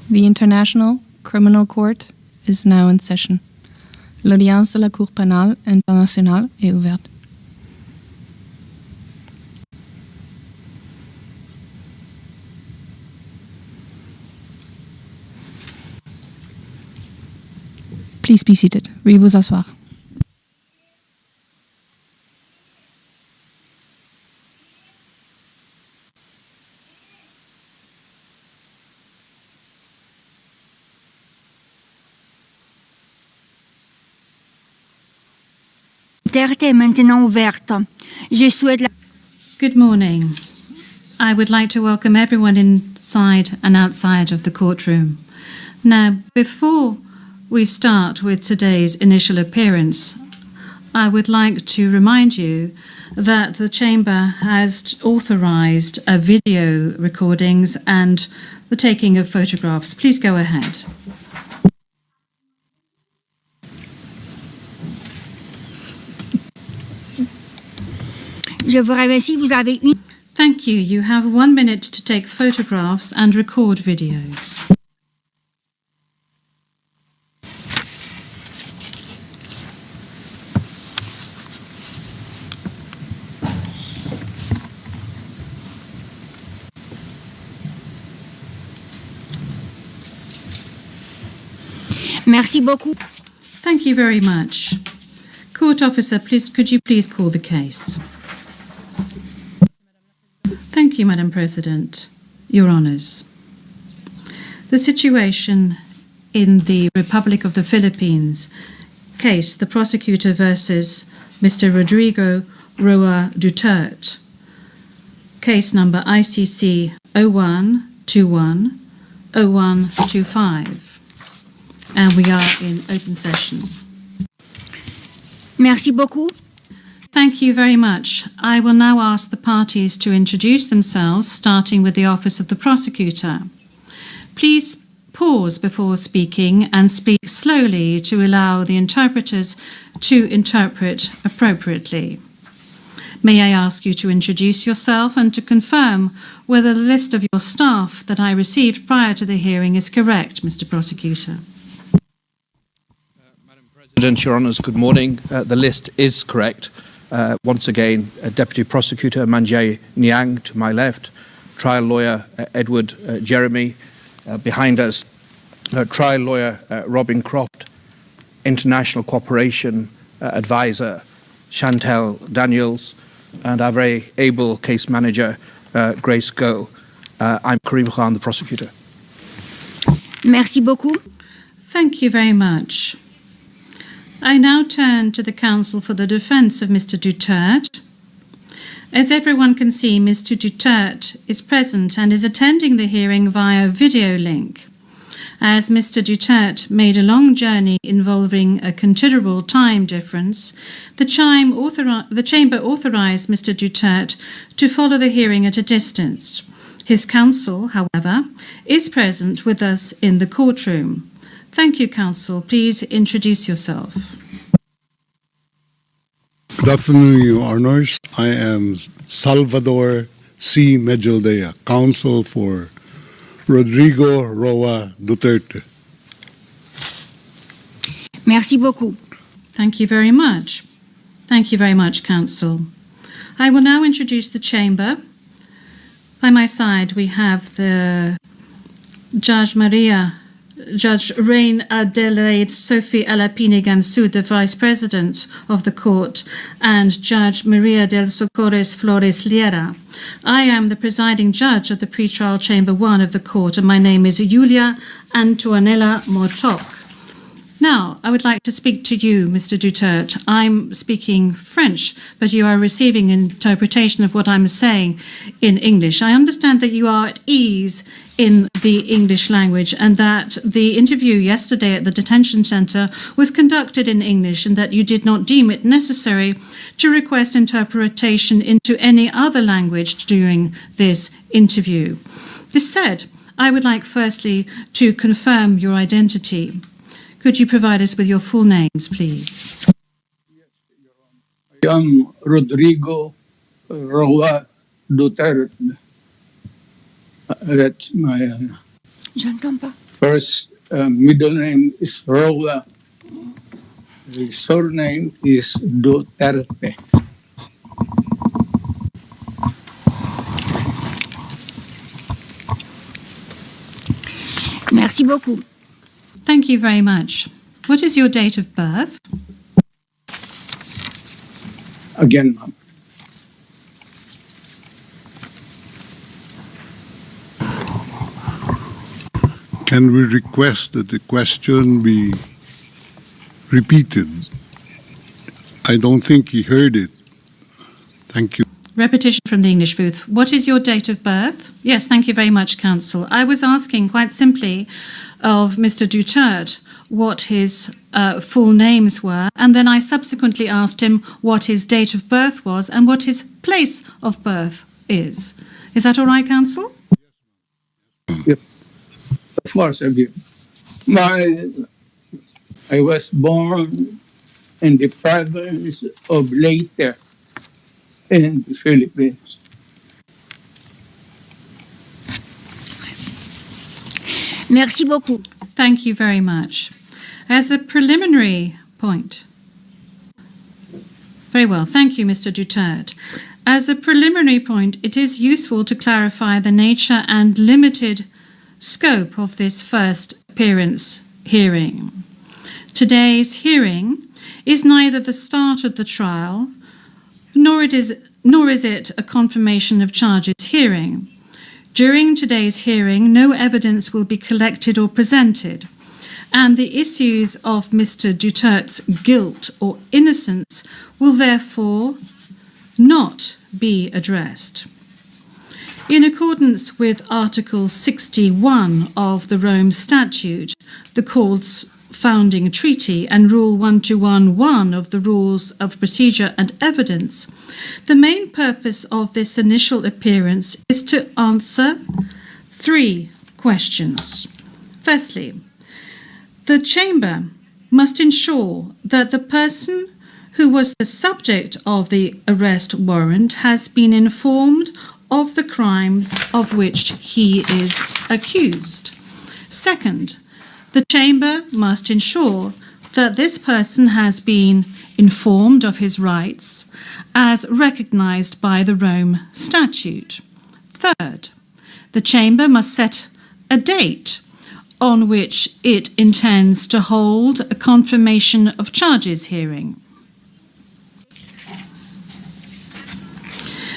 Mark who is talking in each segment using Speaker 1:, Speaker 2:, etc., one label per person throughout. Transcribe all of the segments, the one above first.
Speaker 1: The International Criminal Court is now in session. L'audience de la Cour pénale internationale est ouverte. Please be seated. Veuillez vous asseoir.
Speaker 2: Duterte est maintenant ouverte. Je souhaite la...
Speaker 3: Good morning. I would like to welcome everyone inside and outside of the courtroom. Now, before we start with today's initial appearance, I would like to remind you that the Chamber has authorized video recordings and the taking of photographs. Please go ahead.
Speaker 2: Je vous remercie, vous avez une...
Speaker 3: Thank you. You have 1 minute to take photographs and record videos.
Speaker 2: Merci beaucoup.
Speaker 3: Thank you very much. Court officer, please, could you please call the case? Thank you, Madam President. Your Honours. The situation in the Republic of the Philippines case, the prosecutor versus Mr. Rodrigo Roa Duterte, case number ICC 0121-0125. And we are in open session.
Speaker 2: Merci beaucoup.
Speaker 3: Thank you very much. I will now ask the parties to introduce themselves, starting with the Office of the Prosecutor. Please pause before speaking and speak slowly to allow the interpreters to interpret appropriately. May I ask you to introduce yourself and to confirm whether the list of your staff that I received prior to the hearing is correct, Mr. Prosecutor?
Speaker 4: Madam President, Your Honours, good morning. The list is correct. Once again, Deputy Prosecutor Manjay Niang to my left, trial lawyer Edward Jeremy behind us, trial lawyer Robin Croft, international cooperation advisor Chantel Daniels, and our very able case manager Grace Go. I'm Karim Khan, the prosecutor.
Speaker 2: Merci beaucoup.
Speaker 3: Thank you very much. I now turn to the counsel for the defence of Mr. Duterte. As everyone can see, Mr. Duterte is present and is attending the hearing via video link. As Mr. Duterte made a long journey involving a considerable time difference, the Chamber authorised Mr. Duterte to follow the hearing at a distance. His counsel, however, is present with us in the courtroom. Thank you, counsel. Please introduce yourself.
Speaker 5: Good afternoon, Your Honours. I am Salvador C. Medjaldea, counsel for Rodrigo Roa Duterte.
Speaker 2: Merci beaucoup.
Speaker 3: Thank you very much. Thank you very much, counsel. I will now introduce the chamber. By my side, we have the Judge Rain Adelaide Sophie Alapine Gansu, the Vice President of the Court, and Judge Maria del Socorres Flores Liera. I am the presiding judge of the pretrial chamber 1 of the court, and my name is Julia Antonella Motok. Now, I would like to speak to you, Mr. Duterte. I'm speaking French, but you are receiving interpretation of what I'm saying in English. I understand that you are at ease in the English language and that the interview yesterday at the detention center was conducted in English and that you did not deem it necessary to request interpretation into any other language during this interview. This said, I would like firstly to confirm your identity. Could you provide us with your full names, please?
Speaker 6: I am Rodrigo Roa Duterte. That's my...
Speaker 2: J'entends pas.
Speaker 6: First middle name is Roa. His surname is Duterte.
Speaker 2: Merci beaucoup.
Speaker 3: Thank you very much. What is your date of birth?
Speaker 6: Again, ma'am.
Speaker 5: Can we request that the question be repeated? I don't think he heard it. Thank you.
Speaker 3: Repetition from the English booth. What is your date of birth? Yes, thank you very much, Counsel. I was asking quite simply of Mr. Duterte what his full names were, and then I subsequently asked him what his date of birth was and what his place of birth is. Is that all right, Counsel?
Speaker 6: Yes. Of course, I do. I was born in the province of Leyte in the Philippines.
Speaker 2: Merci beaucoup.
Speaker 3: Thank you very much. As a preliminary point. Very well. Thank you, Mr. Duterte. As a preliminary point, it is useful to clarify the nature and limited scope of this first appearance hearing. Today's hearing is neither the start of the trial, nor is it a confirmation of charges hearing. During today's hearing, no evidence will be collected or presented, and the issues of Mr. Duterte's guilt or innocence will therefore not be addressed. In accordance with Article 61 of the Rome Statute, the Court's founding treaty, and Rule 1211 of the Rules of Procedure and Evidence, the main purpose of this initial appearance is to answer 3 questions. Firstly, the Chamber must ensure that the person who was the subject of the arrest warrant has been informed of the crimes of which he is accused. Second, the Chamber must ensure that this person has been informed of his rights as recognised by the Rome Statute. Third, the Chamber must set a date on which it intends to hold a confirmation of charges hearing.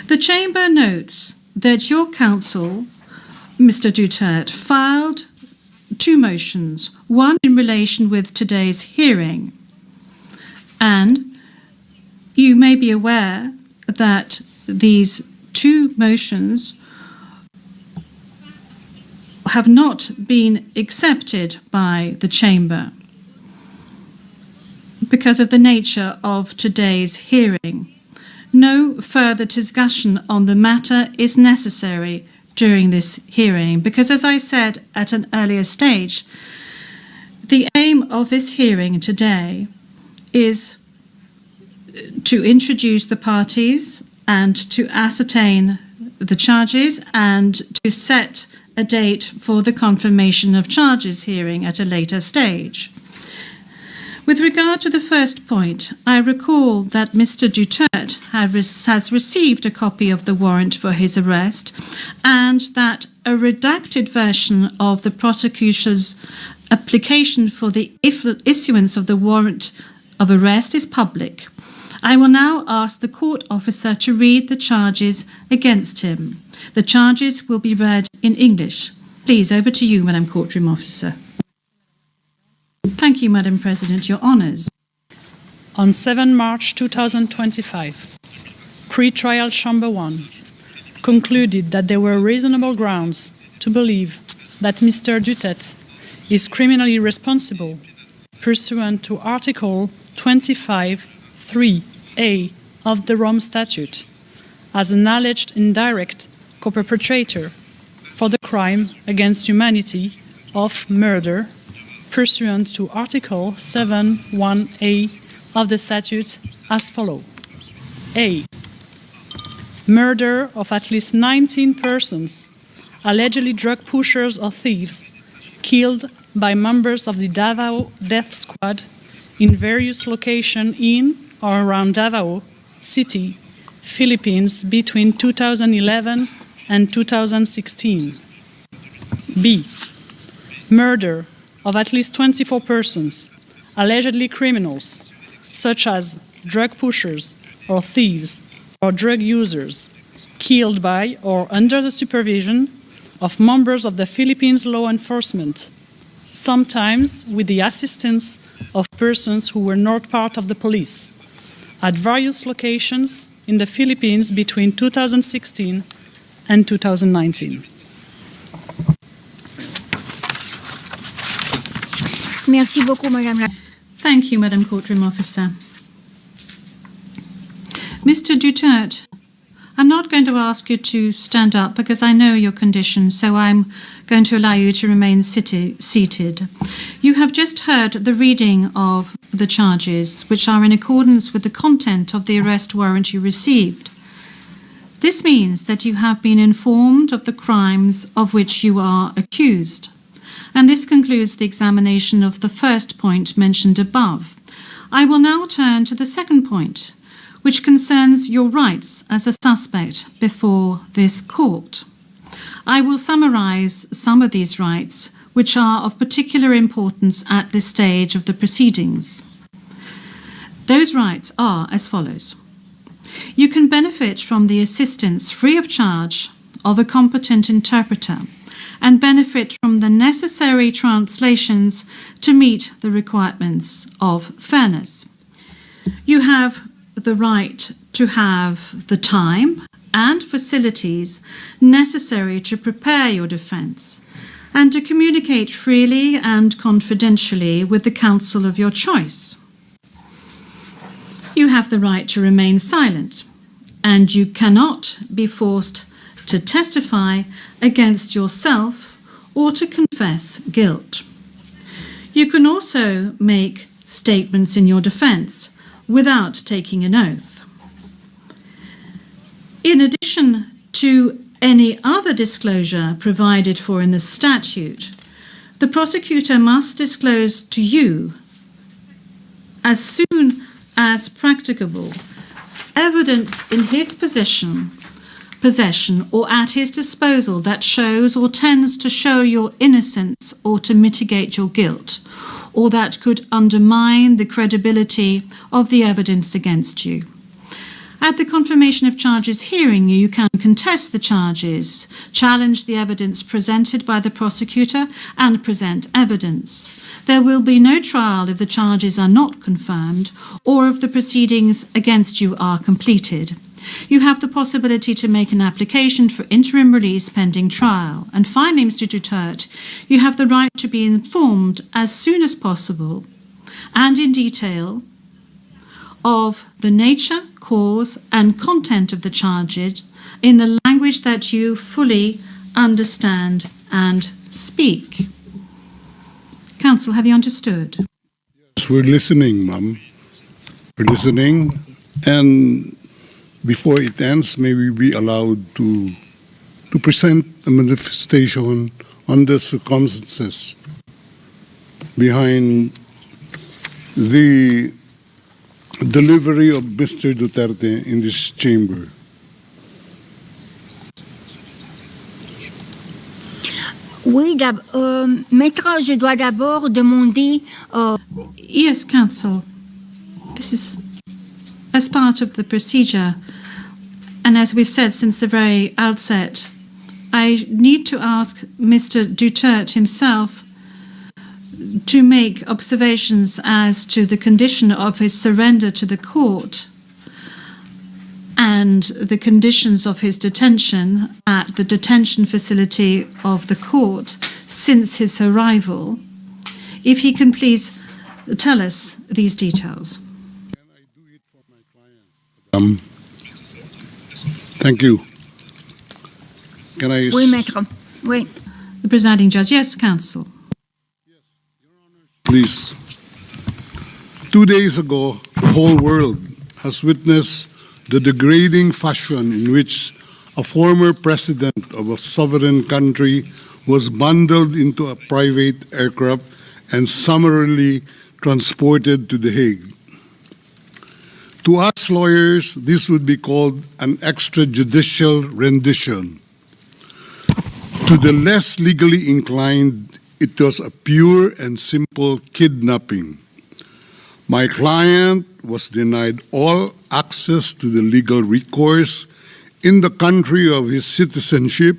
Speaker 3: The Chamber notes that your counsel, Mr. Duterte, filed 2 motions, one in relation with today's hearing. And you may be aware that these 2 motions have not been accepted by the Chamber because of the nature of today's hearing. No further discussion on the matter is necessary during this hearing because, as I said at an earlier stage, the aim of this hearing today is to introduce the parties and to ascertain the charges and to set a date for the confirmation of charges hearing at a later stage. With regard to the first point, I recall that Mr. Duterte has received a copy of the warrant for his arrest and that a redacted version of the prosecutor's application for the issuance of the warrant of arrest is public. I will now ask the court officer to read the charges against him. The charges will be read in English. Please, over to you, Madam Courtroom Officer. Thank you, Madam President. Your honours.
Speaker 7: On 7 March 2025, Pre-Trial Chamber 1 concluded that there were reasonable grounds to believe that Mr. Duterte is criminally responsible pursuant to Article 25(3)(a) of the Rome Statute as an alleged indirect co-perpetrator for the crime against humanity of murder pursuant to Article 7(1)(a) of the statute as follows. A. Murder of at least 19 persons, allegedly drug pushers or thieves, killed by members of the Davao Death Squad in various locations in or around Davao City, Philippines between 2011 and 2016. B. Murder of at least 24 persons, allegedly criminals, such as drug pushers or thieves or drug users, killed by or under the supervision of members of the Philippines law enforcement, sometimes with the assistance of persons who were not part of the police, at various locations in the Philippines between 2016 and 2019.
Speaker 2: Merci beaucoup, Madame la...
Speaker 3: Thank you, Madam Courtroom Officer. Mr. Duterte, I'm not going to ask you to stand up because I know your condition, so I'm going to allow you to remain seated. You have just heard the reading of the charges, which are in accordance with the content of the arrest warrant you received. This means that you have been informed of the crimes of which you are accused. And this concludes the examination of the first point mentioned above. I will now turn to the second point, which concerns your rights as a suspect before this court. I will summarize some of these rights, which are of particular importance at this stage of the proceedings. Those rights are as follows. You can benefit from the assistance free of charge of a competent interpreter and benefit from the necessary translations to meet the requirements of fairness. You have the right to have the time and facilities necessary to prepare your defense and to communicate freely and confidentially with the counsel of your choice. You have the right to remain silent, and you cannot be forced to testify against yourself or to confess guilt. You can also make statements in your defense without taking an oath. In addition to any other disclosure provided for in the statute, the prosecutor must disclose to you, as soon as practicable, evidence in his possession or at his disposal that shows or tends to show your innocence or to mitigate your guilt, or that could undermine the credibility of the evidence against you. At the confirmation of charges hearing, you can contest the charges, challenge the evidence presented by the prosecutor, and present evidence. There will be no trial if the charges are not confirmed or if the proceedings against you are completed. You have the possibility to make an application for interim release pending trial. And finally, Mr. Duterte, you have the right to be informed as soon as possible and in detail of the nature, cause, and content of the charges in the language that you fully understand and speak. Counsel, have you understood?
Speaker 5: Yes, we're listening, ma'am. We're listening, and before it ends, may we be allowed to present a manifestation on the circumstances behind the delivery of Mr. Duterte in this chamber.
Speaker 2: Oui, Maître, je dois d'abord demander...
Speaker 3: Yes, counsel. This is as part of the procedure. And as we've said since the very outset, I need to ask Mr. Duterte himself to make observations as to the condition of his surrender to the court and the conditions of his detention at the detention facility of the court since his arrival. If he can please tell us these details.
Speaker 5: Can I do it for my client? Thank you. Can I...
Speaker 2: Oui, Maître. Oui.
Speaker 3: The presiding judge. Yes, counsel.
Speaker 5: Please. 2 days ago, the whole world has witnessed the degrading fashion in which a former president of a sovereign country was bundled into a private aircraft and summarily transported to The Hague. To us lawyers, this would be called an extrajudicial rendition. To the less legally inclined, it was a pure and simple kidnapping. My client was denied all access to the legal recourse in the country of his citizenship,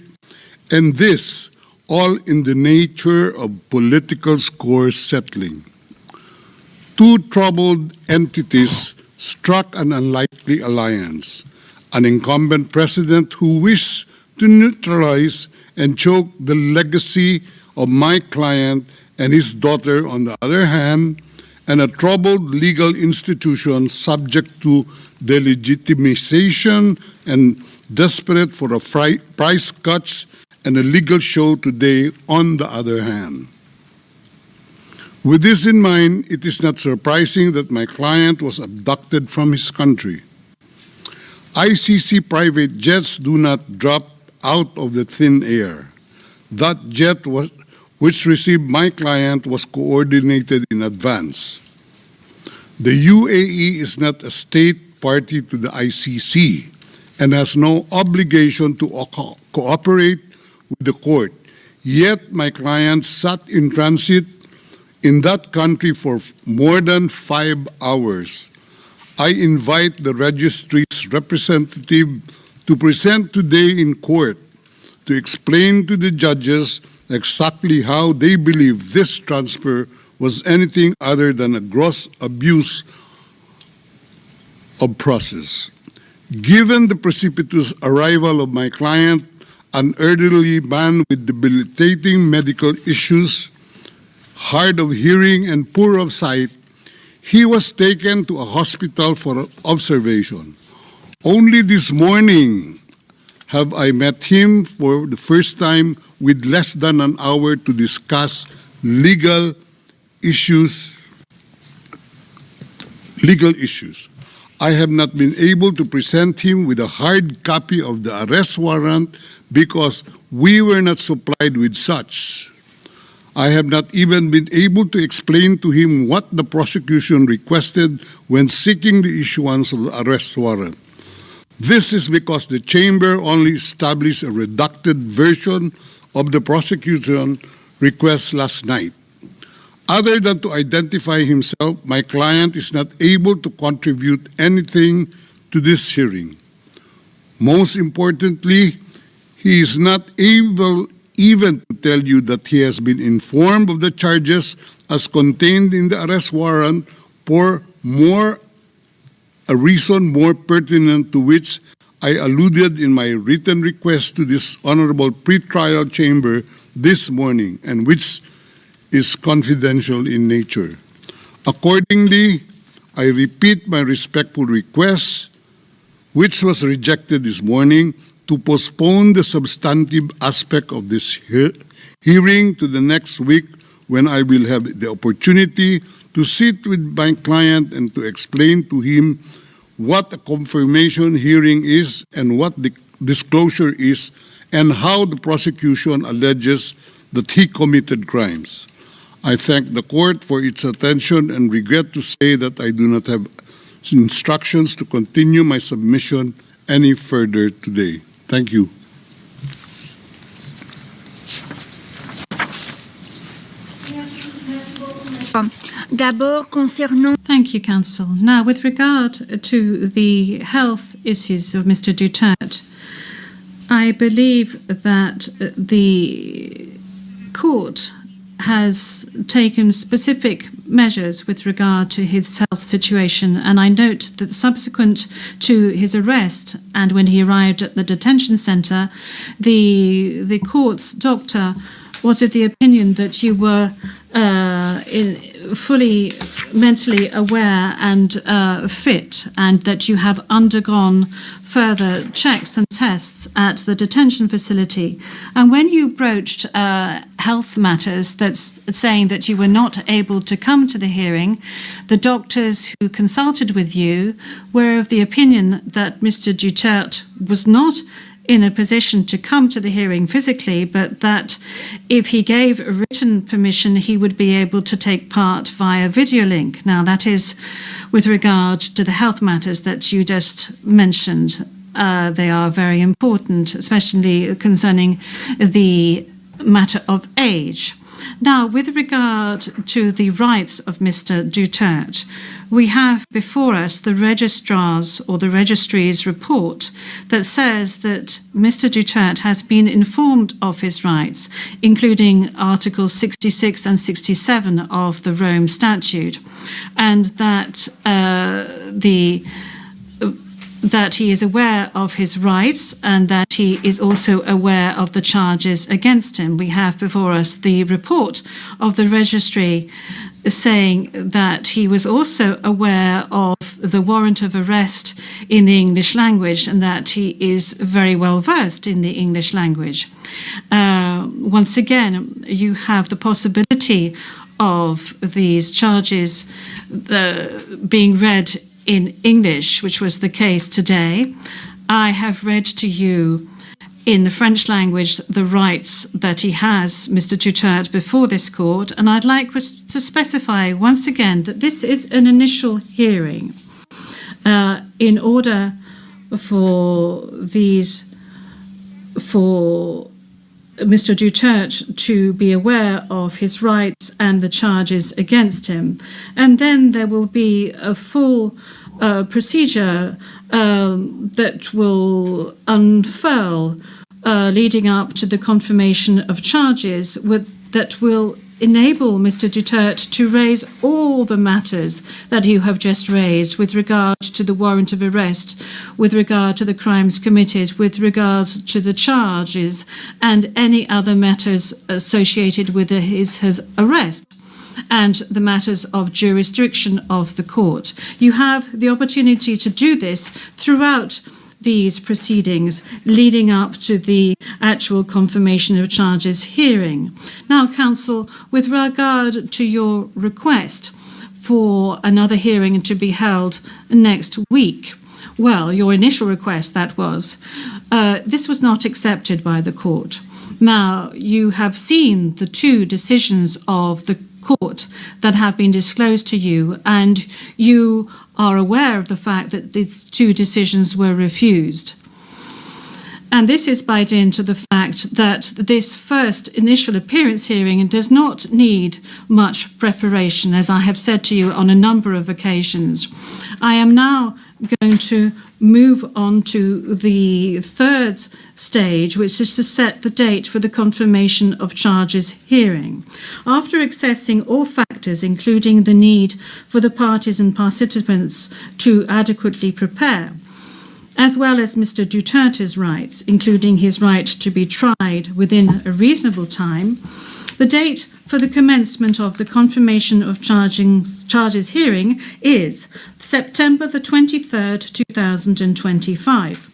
Speaker 5: and this all in the nature of political score settling. Two troubled entities struck an unlikely alliance, an incumbent president who wished to neutralize and choke the legacy of my client and his daughter on the other hand, and a troubled legal institution subject to delegitimization and desperate for a price cuts and a legal show today on the other hand. With this in mind, it is not surprising that my client was abducted from his country. ICC private jets do not drop out of the thin air. That jet which received my client was coordinated in advance. The UAE is not a state party to the ICC and has no obligation to cooperate with the court. Yet my client sat in transit in that country for more than 5 hours. I invite the registry's representative to present today in court to explain to the judges exactly how they believe this transfer was anything other than a gross abuse of process. Given the precipitous arrival of my client, an elderly man with debilitating medical issues, hard of hearing and poor of sight, he was taken to a hospital for observation. Only this morning have I met him for the first time with less than an hour to discuss legal issues. I have not been able to present him with a hard copy of the arrest warrant because we were not supplied with such. I have not even been able to explain to him what the prosecution requested when seeking the issuance of the arrest warrant. This is because the chamber only established a redacted version of the prosecution request last night. Other than to identify himself, my client is not able to contribute anything to this hearing. Most importantly, he is not able even to tell you that he has been informed of the charges as contained in the arrest warrant for a reason more pertinent to which I alluded in my written request to this honorable pretrial chamber this morning, and which is confidential in nature. Accordingly, I repeat my respectful request, which was rejected this morning, to postpone the substantive aspect of this hearing to the next week, when I will have the opportunity to sit with my client and to explain to him what a confirmation hearing is and what the disclosure is and how the prosecution alleges that he committed crimes. I thank the court for its attention and regret to say that I do not have instructions to continue my submission any further today. Thank you.
Speaker 2: D'abord, concernant
Speaker 3: Thank you, Counsel. Now, with regard to the health issues of Mr. Duterte, I believe that the court has taken specific measures with regard to his health situation, and I note that subsequent to his arrest and when he arrived at the detention center, the court's doctor was of the opinion that you were fully mentally aware and fit, and that you have undergone further checks and tests at the detention facility. And when you broached health matters, that's saying that you were not able to come to the hearing, the doctors who consulted with you were of the opinion that Mr. Duterte was not in a position to come to the hearing physically, but that if he gave a written permission, he would be able to take part via video link. Now, that is with regard to the health matters that you just mentioned. They are very important, especially concerning the matter of age. Now, with regard to the rights of Mr. Duterte, we have before us the registrar's or the registry's report that says that Mr. Duterte has been informed of his rights, including Articles 66 and 67 of the Rome Statute, and that that he is aware of his rights and that he is also aware of the charges against him. We have before us the report of the registry saying that he was also aware of the warrant of arrest in the English language and that he is very well versed in the English language. Once again, you have the possibility of these charges being read in English, which was the case today. I have read to you in the French language the rights that he has, Mr. Duterte, before this court, and I'd like to specify once again that this is an initial hearing in order for Mr. Duterte to be aware of his rights and the charges against him. And then there will be a full procedure that will unfurl leading up to the confirmation of charges that will enable Mr. Duterte to raise all the matters that you have just raised with regard to the warrant of arrest, with regard to the crimes committed, with regards to the charges and any other matters associated with his arrest and the matters of jurisdiction of the court. You have the opportunity to do this throughout these proceedings leading up to the actual confirmation of charges hearing. Now, counsel, with regard to your request for another hearing to be held next week, well, your initial request, that was, this was not accepted by the court. Now, you have seen the two decisions of the court that have been disclosed to you, and you are aware of the fact that these two decisions were refused. And this is by dint of the fact that this first initial appearance hearing does not need much preparation, as I have said to you on a number of occasions. I am now going to move on to the third stage, which is to set the date for the confirmation of charges hearing. After assessing all factors, including the need for the parties and participants to adequately prepare, as well as Mr. Duterte's rights, including his right to be tried within a reasonable time, the date for the commencement of the confirmation of charges hearing is September the 23rd, 2025.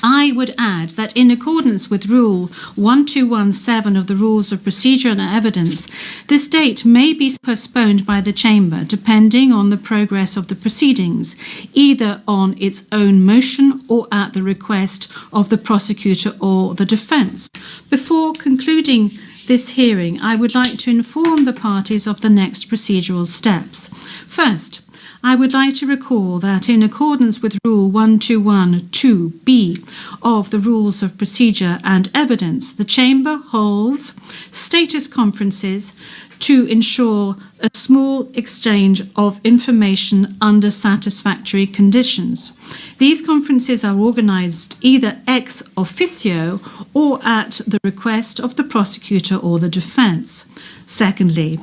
Speaker 3: I would add that in accordance with Rule 1217 of the Rules of Procedure and Evidence, this date may be postponed by the Chamber depending on the progress of the proceedings, either on its own motion or at the request of the prosecutor or the defence. Before concluding this hearing, I would like to inform the parties of the next procedural steps. First, I would like to recall that in accordance with Rule 1212B of the Rules of Procedure and Evidence, the Chamber holds status conferences to ensure a small exchange of information under satisfactory conditions. These conferences are organised either ex officio or at the request of the prosecutor or the defence. Secondly,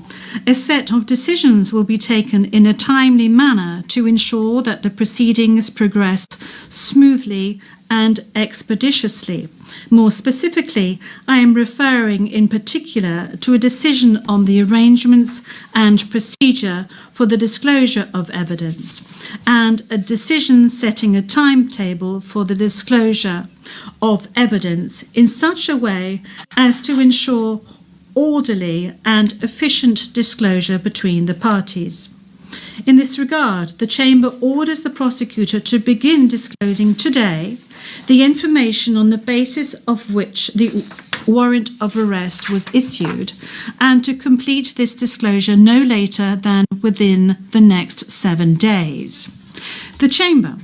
Speaker 3: a set of decisions will be taken in a timely manner to ensure that the proceedings progress smoothly and expeditiously. More specifically, I am referring in particular to a decision on the arrangements and procedure for the disclosure of evidence, and a decision setting a timetable for the disclosure of evidence in such a way as to ensure orderly and efficient disclosure between the parties. In this regard, the Chamber orders the prosecutor to begin disclosing today the information on the basis of which the warrant of arrest was issued, and to complete this disclosure no later than within the next 7 days. The Chamber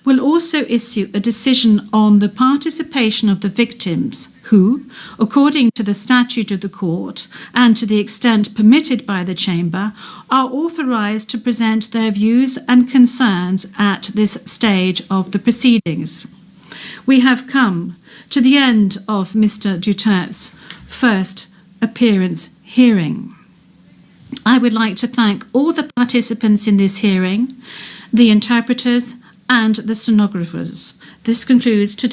Speaker 3: will also issue a decision on the participation of the victims who, according to the statute of the court and to the extent permitted by the Chamber, are authorised to present their views and concerns at this stage of the proceedings. We have come to the end of Mr. Duterte's first appearance hearing. I would like to thank all the participants in this hearing, the interpreters and the stenographers. This concludes today's